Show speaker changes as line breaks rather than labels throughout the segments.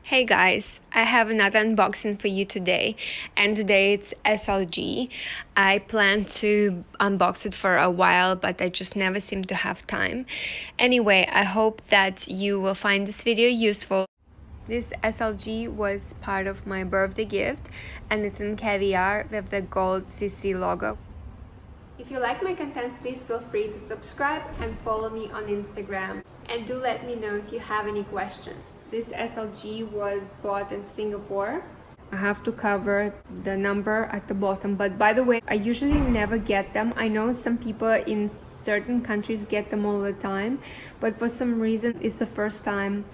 Hey guys, I have another unboxing for you today, and today it's SLG. I plan to unbox it for a while, but I just never seem to have time. Anyway, I hope that you will find this video useful. This SLG was part of my birthday gift, and it's in Caviar with the gold CC logo. If you like my content, please feel free to subscribe and follow me on Instagram. And do let me know if you have any questions. This SLG was bought in Singapore. I have to cover the number at the bottom, but by the way, I usually never get them. I know some people in certain countries get them all the time, but for some reason it's the first time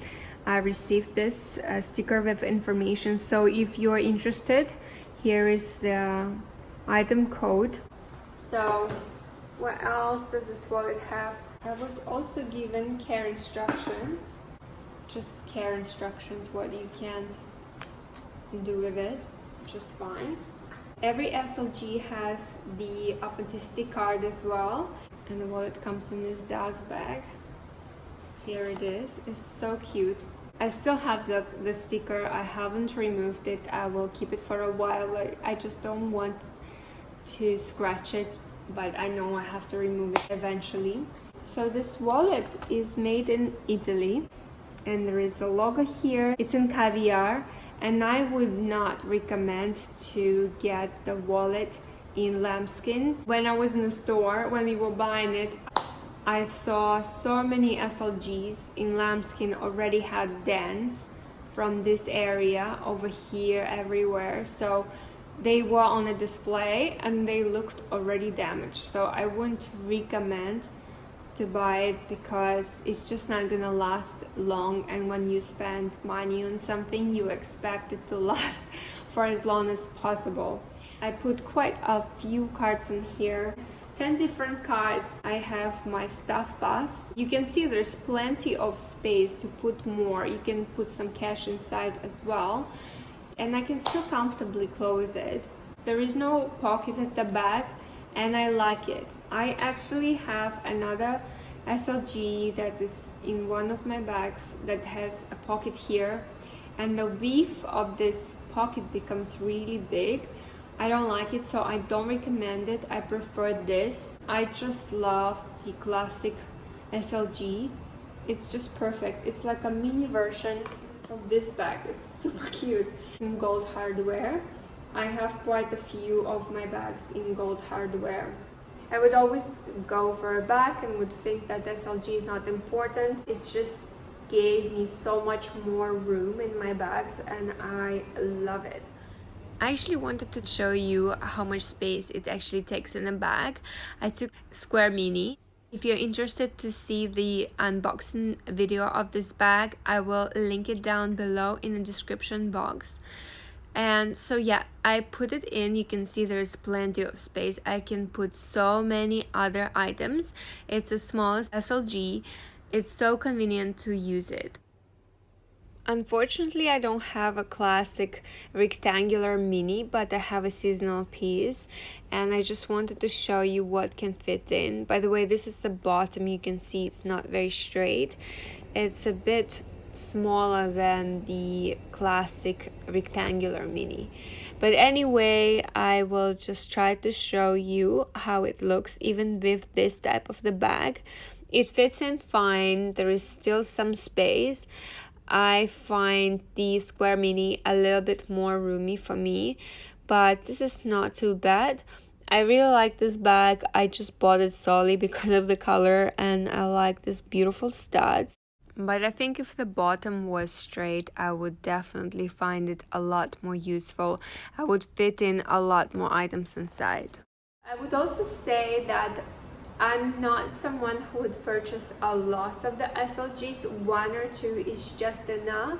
I received this sticker with information. So if you're interested, here is the item code. So what else does this wallet have? I was also given care instructions, just care instructions, what you can't do with it, just fine. Every SLG has the authenticity card as well, and the wallet comes in this dust bag. Here it is. It's so cute. I still have the sticker. I haven't removed it. I will keep it for a while. I just don't want to scratch it, but I know I have to remove it eventually. So this wallet is made in Italy, and there is a logo here. It's in Caviar, and I would not recommend to get the wallet in lambskin. When I was in the store, when we were buying it, I saw so many SLGs in lambskin already had dents from this area over here everywhere. So they were on a display and they looked already damaged. So I wouldn't recommend to buy it because it's just not gonna last long, and when you spend money on something, you expect it to last for as long as possible. I put quite a few cards in here, 10 different cards. I have my stuff bus. You can see there's plenty of space to put more. You can put some cash inside as well, and I can still comfortably close it. There is no pocket at the back, and I like it. I actually have another SLG that is in one of my bags that has a pocket here, and the width of this pocket becomes really big. I don't like it, so I don't recommend it. I prefer this. I just love the classic SLG. It's just perfect. It's like a mini version of this bag. It's super cute. In gold hardware. I have quite a few of my bags in gold hardware. I would always go for a bag and would think that SLG is not important. It just gave me so much more room in my bags, and I love it. I actually wanted to show you how much space it actually takes in a bag. I took Square Mini. If you're interested to see the unboxing video of this bag, I will link it down below in the description box. And so yeah, I put it in. You can see there's plenty of space. I can put so many other items. It's the smallest SLG. It's so convenient to use it. Unfortunately, I don't have a classic rectangular mini, but I have a seasonal piece, and I just wanted to show you what can fit in. By the way, this is the bottom. You can see it's not very straight. It's a bit smaller than the classic rectangular mini, but anyway, I will just try to show you how it looks even with this type of the bag. It fits in fine. There is still some space. I find the Square Mini a little bit more roomy for me, but this is not too bad. I really like this bag. I just bought it solely because of the color, and I like this beautiful studs. But I think if the bottom was straight, I would definitely find it a lot more useful. I would fit in a lot more items inside. I would also say that I'm not someone who would purchase a lot of the SLGs. One or two is just enough.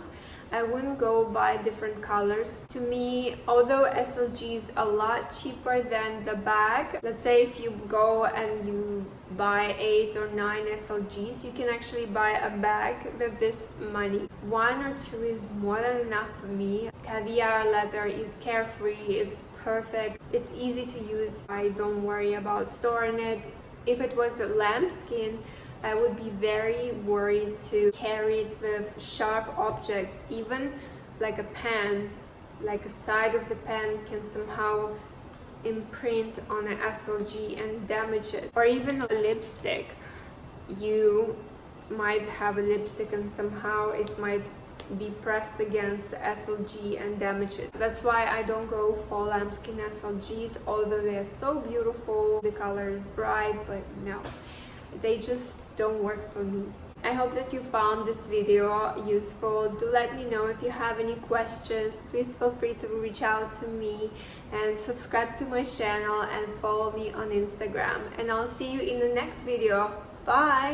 I wouldn't go buy different colors. To me, although SLG is a lot cheaper than the bag, let's say if you go and you buy 8 or 9 SLGs, you can actually buy a bag with this money. 1 or 2 is more than enough for me. Caviar leather is carefree, it's perfect, it's easy to use. I don't worry about storing it. If it was a lambskin, I would be very worried to carry it with sharp objects. Even like a pen, like a side of the pen can somehow imprint on an SLG and damage it. Or even a lipstick, you might have a lipstick and somehow it might be pressed against the SLG and damage it. That's why I don't go for lambskin SLGs, although they're so beautiful, the color is bright, but no, they just don't work for me. I hope that you found this video useful. Do let me know if you have any questions. Please feel free to reach out to me and subscribe to my channel and follow me on Instagram. And I'll see you in the next video. Bye!